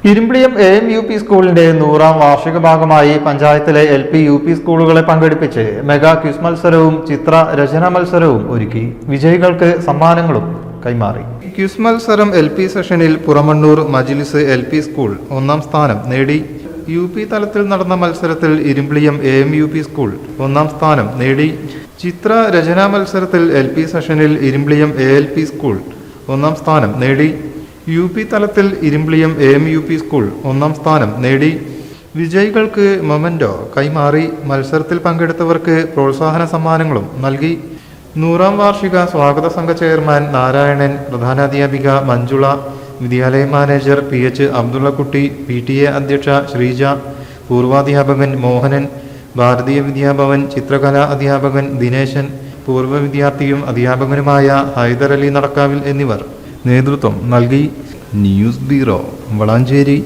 Irimbiliyam AMUP സ്കൂളിന്റെ 100ാം വാർഷിക ഭാഗമായി പഞ്ചായത്തിലെ LP UP സ്കൂളുകളെ പങ്കെടുപ്പിച്ച് മെഗാ ക്വിസ് മത്സരവും ചിത്ര രചന മത്സരവും ഒരുക്കി. വിജയികൾക്ക് സമ്മാനങ്ങളും കൈമാറി. ക്വിസ് മത്സരം LP സെഷനിൽ പുറമണ്ണൂർ മജ്ലിസ് LP സ്കൂൾ 1ാം സ്ഥാനം നേടി. UP തലത്തിൽ നടന്ന മത്സരത്തിൽ ഇരുമ്പിളിയം AMUP സ്കൂൾ 1ാം സ്ഥാനം നേടി. ചിത്ര രചന മത്സരത്തിൽ LP സെഷനിൽ ഇരുമ്പിളിയം ALP സ്കൂൾ 1ാം സ്ഥാനം നേടി. UP തലത്തിൽ ഇരുമ്പിളിയം AMUP സ്കൂൾ 1ാം സ്ഥാനം നേടി. വിജയികൾക്ക് മൊമെന്റോ കൈമാറി. മത്സരത്തിൽ പങ്കെടുത്തവർക്ക് പ്രോത്സാഹന സമ്മാനങ്ങളും നൽകി. 100ാം വാർഷിക സ്വാഗത സംഘ ചെയർമാൻ നാരായണൻ, പ്രധാനാധ്യാപിക മഞ്ജുള, വിദ്യാലയ മാനേജർ PH അബ്ദുള്ളക്കുട്ടി, PTA അധ്യക്ഷ ശ്രീജ, പൂർവാധ്യാപകൻ മോഹനൻ, ഭാരതീയ വിദ്യാഭവൻ ചിത്രകലാ അധ്യാപകൻ ദിനേശൻ, പൂർവ്വ വിദ്യാർത്ഥിയും അധ്യാപകനുമായ ഹൈദർ അലി നടക്കാവിൽ എന്നിവർ നേതൃത്വം നൽകി. News bureau, Valanchery.